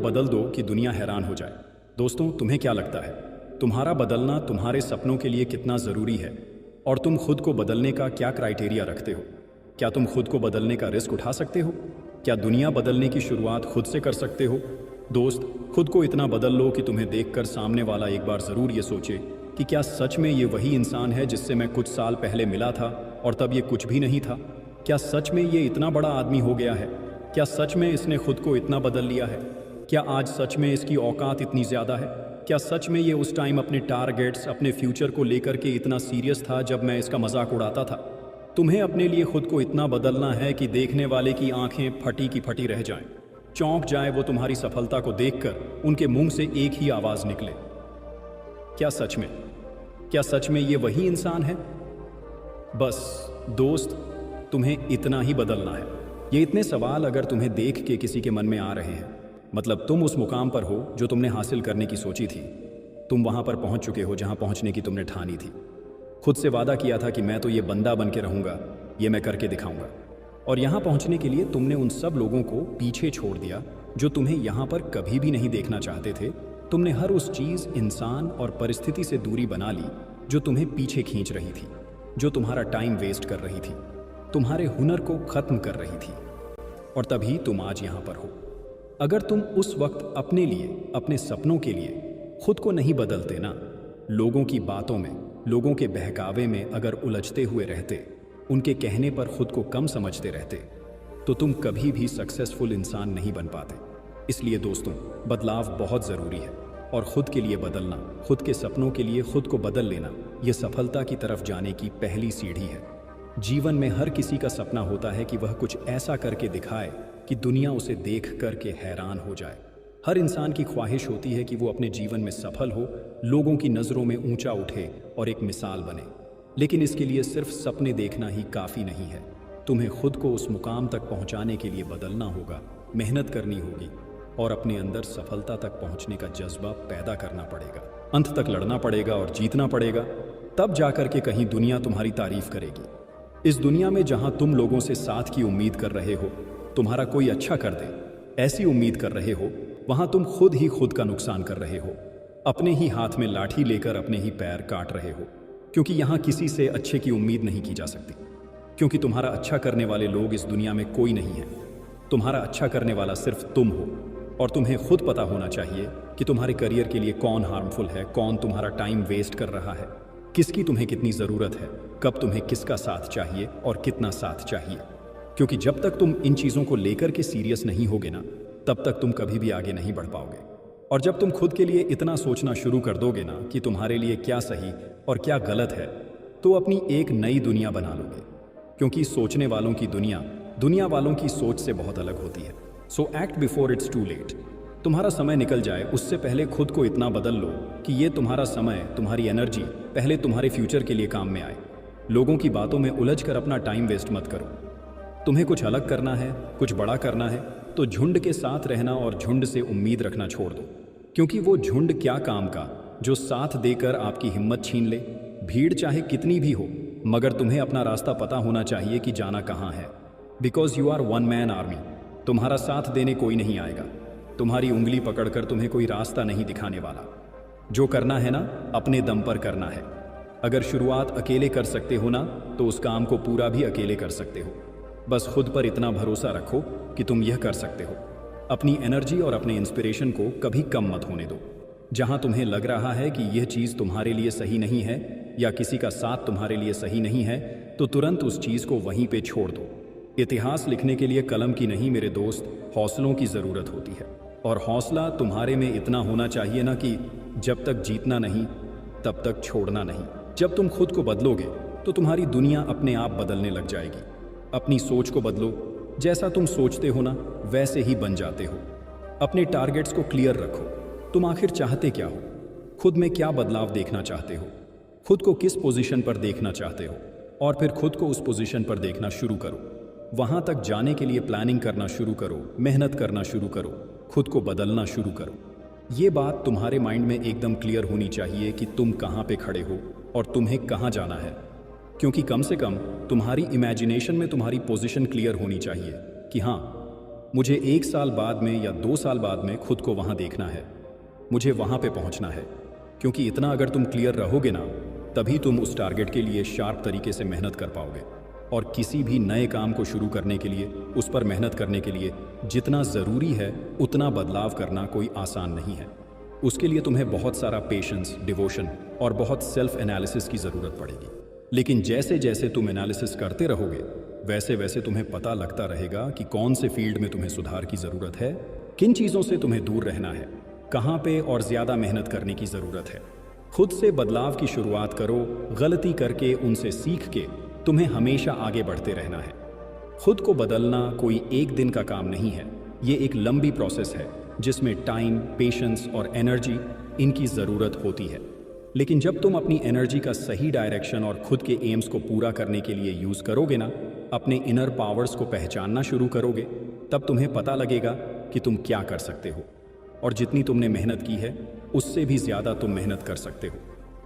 बदल दो कि दुनिया हैरान हो जाए। दोस्तों, तुम्हें क्या लगता है, तुम्हारा बदलना तुम्हारे सपनों के लिए कितना ज़रूरी है? और तुम खुद को बदलने का क्या क्राइटेरिया रखते हो? क्या तुम खुद को बदलने का रिस्क उठा सकते हो? क्या दुनिया बदलने की शुरुआत खुद से कर सकते हो? दोस्त, खुद को इतना बदल लो कि तुम्हें देखकर सामने वाला एक बार ज़रूर ये सोचे कि क्या सच में ये वही इंसान है जिससे मैं कुछ साल पहले मिला था और तब ये कुछ भी नहीं था? क्या सच में ये इतना बड़ा आदमी हो गया है? क्या सच में इसने खुद को इतना बदल लिया है? क्या आज सच में इसकी औकात इतनी ज़्यादा है? क्या सच में ये उस टाइम अपने टारगेट्स, अपने फ्यूचर को लेकर के इतना सीरियस था जब मैं इसका मजाक उड़ाता था? तुम्हें अपने लिए खुद को इतना बदलना है कि देखने वाले की आंखें फटी की फटी रह जाएं, चौंक जाए वो तुम्हारी सफलता को देखकर उनके मुंह से एक ही आवाज़ निकले, क्या सच में ये वही इंसान है? बस दोस्त, तुम्हें इतना ही बदलना है। ये इतने सवाल अगर तुम्हें देख के किसी के मन में आ रहे हैं, मतलब तुम उस मुकाम पर हो जो तुमने हासिल करने की सोची थी। तुम वहां पर पहुंच चुके हो जहां पहुंचने की तुमने ठानी थी। खुद से वादा किया था कि मैं तो ये बंदा बन के रहूंगा, ये मैं करके दिखाऊंगा। और यहां पहुंचने के लिए तुमने उन सब लोगों को पीछे छोड़ दिया जो तुम्हें यहां पर कभी भी नहीं देखना चाहते थे। तुमने हर उस चीज़, इंसान और परिस्थिति से दूरी बना ली जो तुम्हें पीछे खींच रही थी, जो तुम्हारा टाइम वेस्ट कर रही थी, तुम्हारे हुनर को खत्म कर रही थी। और तभी तुम आज यहां पर हो। अगर तुम उस वक्त अपने लिए, अपने सपनों के लिए खुद को नहीं बदलते ना, लोगों की बातों में, लोगों के बहकावे में अगर उलझते हुए रहते, उनके कहने पर खुद को कम समझते रहते, तो तुम कभी भी सक्सेसफुल इंसान नहीं बन पाते। इसलिए दोस्तों, बदलाव बहुत ज़रूरी है और खुद के लिए बदलना, खुद के सपनों के लिए खुद को बदल लेना, यह सफलता की तरफ जाने की पहली सीढ़ी है। जीवन में हर किसी का सपना होता है कि वह कुछ ऐसा करके दिखाए कि दुनिया उसे देख कर के हैरान हो जाए। हर इंसान की ख्वाहिश होती है कि वो अपने जीवन में सफल हो, लोगों की नज़रों में ऊंचा उठे और एक मिसाल बने। लेकिन इसके लिए सिर्फ सपने देखना ही काफ़ी नहीं है। तुम्हें खुद को उस मुकाम तक पहुंचाने के लिए बदलना होगा, मेहनत करनी होगी और अपने अंदर सफलता तक पहुंचने का जज्बा पैदा करना पड़ेगा। अंत तक लड़ना पड़ेगा और जीतना पड़ेगा, तब जाकर के कहीं दुनिया तुम्हारी तारीफ करेगी। इस दुनिया में जहां तुम लोगों से साथ की उम्मीद कर रहे हो, तुम्हारा कोई अच्छा कर दे, ऐसी उम्मीद कर रहे हो, वहां तुम खुद ही खुद का नुकसान कर रहे हो। अपने ही हाथ में लाठी लेकर अपने ही पैर काट रहे हो, क्योंकि यहां किसी से अच्छे की उम्मीद नहीं की जा सकती। क्योंकि तुम्हारा अच्छा करने वाले लोग इस दुनिया में कोई नहीं है। तुम्हारा अच्छा करने वाला सिर्फ तुम हो। और तुम्हें खुद पता होना चाहिए कि तुम्हारे करियर के लिए कौन हार्मफुल है, कौन तुम्हारा टाइम वेस्ट कर रहा है, किसकी तुम्हें कितनी ज़रूरत है, कब तुम्हें किसका साथ चाहिए और कितना साथ चाहिए। क्योंकि जब तक तुम इन चीज़ों को लेकर के सीरियस नहीं होगे ना, तब तक तुम कभी भी आगे नहीं बढ़ पाओगे। और जब तुम खुद के लिए इतना सोचना शुरू कर दोगे ना कि तुम्हारे लिए क्या सही और क्या गलत है, तो अपनी एक नई दुनिया बना लोगे। क्योंकि सोचने वालों की दुनिया, दुनिया वालों की सोच से बहुत अलग होती है। So act before it's too late. तुम्हारा समय निकल जाए उससे पहले खुद को इतना बदल लो कि ये तुम्हारा समय, तुम्हारी एनर्जी पहले तुम्हारे फ्यूचर के लिए काम में आए। लोगों की बातों में उलझ कर अपना टाइम वेस्ट मत करो। तुम्हें कुछ अलग करना है, कुछ बड़ा करना है, तो झुंड के साथ रहना और झुंड से उम्मीद रखना छोड़ दो। क्योंकि वो झुंड क्या काम का जो साथ देकर आपकी हिम्मत छीन ले। भीड़ चाहे कितनी भी हो, मगर तुम्हें अपना रास्ता पता होना चाहिए कि जाना कहाँ है। Because you are one man army. तुम्हारा साथ देने कोई नहीं आएगा। तुम्हारी उंगली पकड़कर तुम्हें कोई रास्ता नहीं दिखाने वाला। जो करना है ना, अपने दम पर करना है। अगर शुरुआत अकेले कर सकते हो ना, तो उस काम को पूरा भी अकेले कर सकते हो। बस खुद पर इतना भरोसा रखो कि तुम यह कर सकते हो। अपनी एनर्जी और अपने इंस्पिरेशन को कभी कम मत होने दो। जहां तुम्हें लग रहा है कि यह चीज़ तुम्हारे लिए सही नहीं है या किसी का साथ तुम्हारे लिए सही नहीं है, तो तुरंत उस चीज़ को वहीं पे छोड़ दो। इतिहास लिखने के लिए कलम की नहीं मेरे दोस्त, हौसलों की ज़रूरत होती है। और हौसला तुम्हारे में इतना होना चाहिए ना कि जब तक जीतना नहीं, तब तक छोड़ना नहीं। जब तुम खुद को बदलोगे तो तुम्हारी दुनिया अपने आप बदलने लग जाएगी। अपनी सोच को बदलो। जैसा तुम सोचते हो ना, वैसे ही बन जाते हो। अपने टारगेट्स को क्लियर रखो। तुम आखिर चाहते क्या हो? खुद में क्या बदलाव देखना चाहते हो? खुद को किस पोजीशन पर देखना चाहते हो? और फिर खुद को उस पोजीशन पर देखना शुरू करो। वहां तक जाने के लिए प्लानिंग करना शुरू करो, मेहनत करना शुरू करो, खुद को बदलना शुरू करो। ये बात तुम्हारे माइंड में एकदम क्लियर होनी चाहिए कि तुम कहाँ पे खड़े हो और तुम्हें कहाँ जाना है। क्योंकि कम से कम तुम्हारी इमेजिनेशन में तुम्हारी पोजीशन क्लियर होनी चाहिए कि हाँ, मुझे 1 साल बाद में या 2 साल बाद में खुद को वहाँ देखना है, मुझे वहाँ पे पहुँचना है। क्योंकि इतना अगर तुम क्लियर रहोगे ना, तभी तुम उस टारगेट के लिए शार्प तरीके से मेहनत कर पाओगे। और किसी भी नए काम को शुरू करने के लिए, उस पर मेहनत करने के लिए जितना ज़रूरी है उतना बदलाव करना कोई आसान नहीं है। उसके लिए तुम्हें बहुत सारा पेशेंस, डिवोशन और बहुत सेल्फ एनालिसिस की ज़रूरत पड़ेगी। लेकिन जैसे जैसे तुम एनालिसिस करते रहोगे, वैसे वैसे तुम्हें पता लगता रहेगा कि कौन से फील्ड में तुम्हें सुधार की ज़रूरत है, किन चीज़ों से तुम्हें दूर रहना है, कहाँ पे और ज़्यादा मेहनत करने की ज़रूरत है। खुद से बदलाव की शुरुआत करो, गलती करके उनसे सीख के तुम्हें हमेशा आगे बढ़ते रहना है। खुद को बदलना कोई एक दिन का काम नहीं है, ये एक लंबी प्रोसेस है जिसमें टाइम, पेशेंस और एनर्जी इनकी ज़रूरत होती है। लेकिन जब तुम अपनी एनर्जी का सही डायरेक्शन और खुद के एम्स को पूरा करने के लिए यूज़ करोगे ना, अपने इनर पावर्स को पहचानना शुरू करोगे, तब तुम्हें पता लगेगा कि तुम क्या कर सकते हो। और जितनी तुमने मेहनत की है उससे भी ज़्यादा तुम मेहनत कर सकते हो।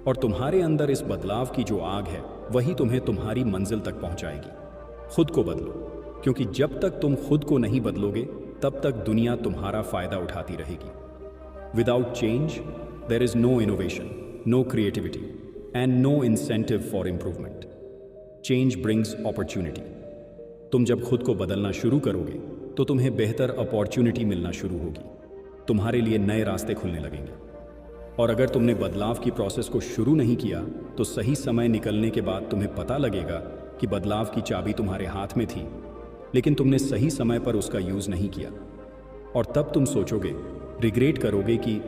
और तुम्हारे अंदर इस बदलाव की जो आग है, वही तुम्हें तुम्हारी मंजिल तक पहुंचाएगी। खुद को बदलो, क्योंकि जब तक तुम खुद को नहीं बदलोगे तब तक दुनिया तुम्हारा फ़ायदा उठाती रहेगी। Without change there is no innovation, no creativity and no incentive for improvement. Change brings opportunity. तुम जब खुद को बदलना शुरू करोगे तो तुम्हें बेहतर अपॉर्चुनिटी मिलना शुरू होगी, तुम्हारे लिए नए रास्ते खुलने लगेंगे। और अगर तुमने बदलाव की प्रोसेस को शुरू नहीं किया तो सही समय निकलने के बाद तुम्हें पता लगेगा कि बदलाव की चाबी तुम्हारे हाथ में थी, लेकिन तुमने सही समय पर उसका यूज़ नहीं किया। और तब तुम सोचोगे, रिग्रेट करोगे कि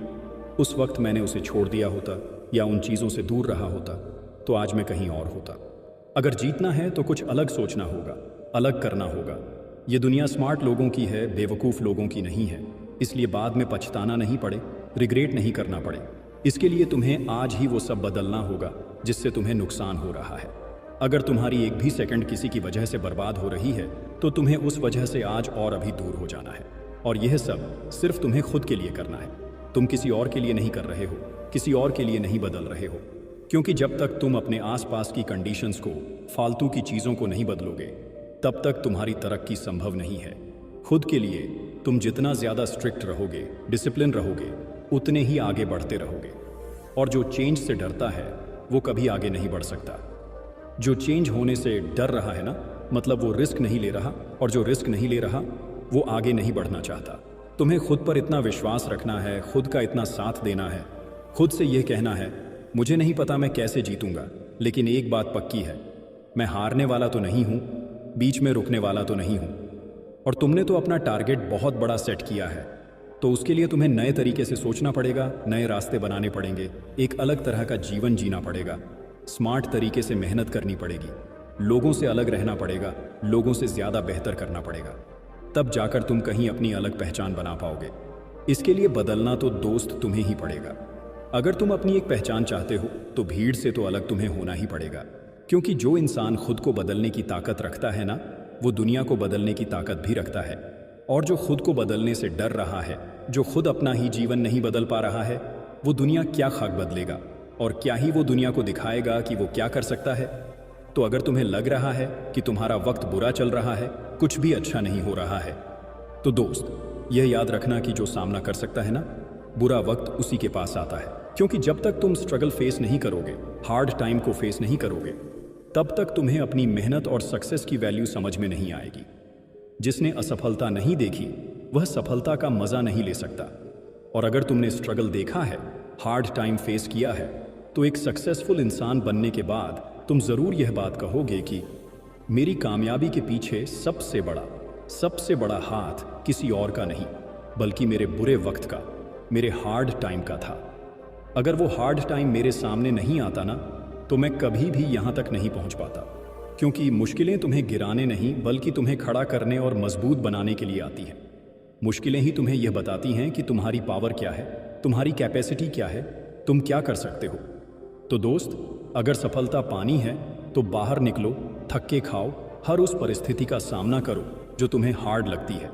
उस वक्त मैंने उसे छोड़ दिया होता या उन चीज़ों से दूर रहा होता तो आज मैं कहीं और होता। अगर जीतना है तो कुछ अलग सोचना होगा, अलग करना होगा। ये दुनिया स्मार्ट लोगों की है, बेवकूफ़ लोगों की नहीं है। इसलिए बाद में पछताना नहीं पड़े, रिग्रेट नहीं करना पड़े, इसके लिए तुम्हें आज ही वो सब बदलना होगा जिससे तुम्हें नुकसान हो रहा है। अगर तुम्हारी एक भी सेकंड किसी की वजह से बर्बाद हो रही है तो तुम्हें उस वजह से आज और अभी दूर हो जाना है। और यह सब सिर्फ तुम्हें खुद के लिए करना है, तुम किसी और के लिए नहीं कर रहे हो, किसी और के लिए नहीं बदल रहे हो। क्योंकि जब तक तुम अपने आसपास की कंडीशंस को, फालतू की चीज़ों को नहीं बदलोगे, तब तक तुम्हारी तरक्की संभव नहीं है। खुद के लिए तुम जितना ज़्यादा स्ट्रिक्ट रहोगे, डिसिप्लिन रहोगे, उतने ही आगे बढ़ते रहोगे। और जो चेंज से डरता है वो कभी आगे नहीं बढ़ सकता। जो चेंज होने से डर रहा है ना, मतलब वो रिस्क नहीं ले रहा, और जो रिस्क नहीं ले रहा वो आगे नहीं बढ़ना चाहता। तुम्हें खुद पर इतना विश्वास रखना है, खुद का इतना साथ देना है, खुद से यह कहना है, मुझे नहीं पता मैं कैसे जीतूंगा, लेकिन एक बात पक्की है, मैं हारने वाला तो नहीं हूँ, बीच में रुकने वाला तो नहीं हूँ। और तुमने तो अपना टारगेट बहुत बड़ा सेट किया है, तो उसके लिए तुम्हें नए तरीके से सोचना पड़ेगा, नए रास्ते बनाने पड़ेंगे, एक अलग तरह का जीवन जीना पड़ेगा, स्मार्ट तरीके से मेहनत करनी पड़ेगी, लोगों से अलग रहना पड़ेगा, लोगों से ज़्यादा बेहतर करना पड़ेगा। तब जाकर तुम कहीं अपनी अलग पहचान बना पाओगे। इसके लिए बदलना तो दोस्त तुम्हें ही पड़ेगा। अगर तुम अपनी एक पहचान चाहते हो तो भीड़ से तो अलग तुम्हें होना ही पड़ेगा। क्योंकि जो इंसान खुद को बदलने की ताकत रखता है ना, वो दुनिया को बदलने की ताकत भी रखता है। और जो खुद को बदलने से डर रहा है, जो खुद अपना ही जीवन नहीं बदल पा रहा है, वो दुनिया क्या खाक बदलेगा, और क्या ही वो दुनिया को दिखाएगा कि वो क्या कर सकता है। तो अगर तुम्हें लग रहा है कि तुम्हारा वक्त बुरा चल रहा है, कुछ भी अच्छा नहीं हो रहा है, तो दोस्त यह याद रखना कि जो सामना कर सकता है ना, बुरा वक्त उसी के पास आता है। क्योंकि जब तक तुम स्ट्रगल फेस नहीं करोगे, हार्ड टाइम को फेस नहीं करोगे, तब तक तुम्हें अपनी मेहनत और सक्सेस की वैल्यू समझ में नहीं आएगी। जिसने असफलता नहीं देखी वह सफलता का मज़ा नहीं ले सकता। और अगर तुमने स्ट्रगल देखा है, हार्ड टाइम फेस किया है, तो एक सक्सेसफुल इंसान बनने के बाद तुम ज़रूर यह बात कहोगे कि मेरी कामयाबी के पीछे सबसे बड़ा हाथ किसी और का नहीं, बल्कि मेरे बुरे वक्त का, मेरे हार्ड टाइम का था। अगर वो हार्ड टाइम मेरे सामने नहीं आता ना, तो मैं कभी भी यहाँ तक नहीं पहुँच पाता। क्योंकि मुश्किलें तुम्हें गिराने नहीं, बल्कि तुम्हें खड़ा करने और मजबूत बनाने के लिए आती हैं। मुश्किलें ही तुम्हें यह बताती हैं कि तुम्हारी पावर क्या है, तुम्हारी कैपेसिटी क्या है, तुम क्या कर सकते हो। तो दोस्त, अगर सफलता पानी है तो बाहर निकलो, थक्के खाओ, हर उस परिस्थिति का सामना करो जो तुम्हें हार्ड लगती है।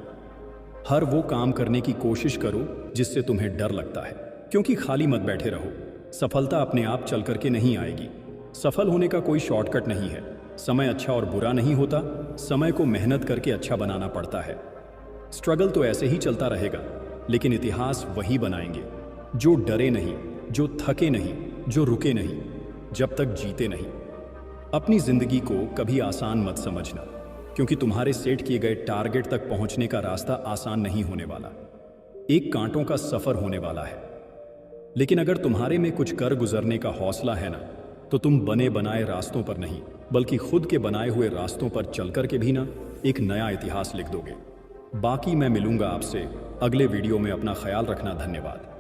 हर वो काम करने की कोशिश करो जिससे तुम्हें डर लगता है। क्योंकि खाली मत बैठे रहो, सफलता अपने आप चल करके नहीं आएगी। सफल होने का कोई शॉर्टकट नहीं है। समय अच्छा और बुरा नहीं होता, समय को मेहनत करके अच्छा बनाना पड़ता है। स्ट्रगल तो ऐसे ही चलता रहेगा, लेकिन इतिहास वही बनाएंगे जो डरे नहीं, जो थके नहीं, जो रुके नहीं, जब तक जीते नहीं। अपनी जिंदगी को कभी आसान मत समझना, क्योंकि तुम्हारे सेट किए गए टारगेट तक पहुंचने का रास्ता आसान नहीं होने वाला। एक कांटों का सफर होने वाला है। लेकिन अगर तुम्हारे में कुछ कर गुजरने का हौसला है ना, तो तुम बने बनाए रास्तों पर नहीं, बल्कि खुद के बनाए हुए रास्तों पर चलकर के भी ना एक नया इतिहास लिख दोगे। बाकी मैं मिलूंगा आपसे अगले वीडियो में। अपना ख्याल रखना। धन्यवाद।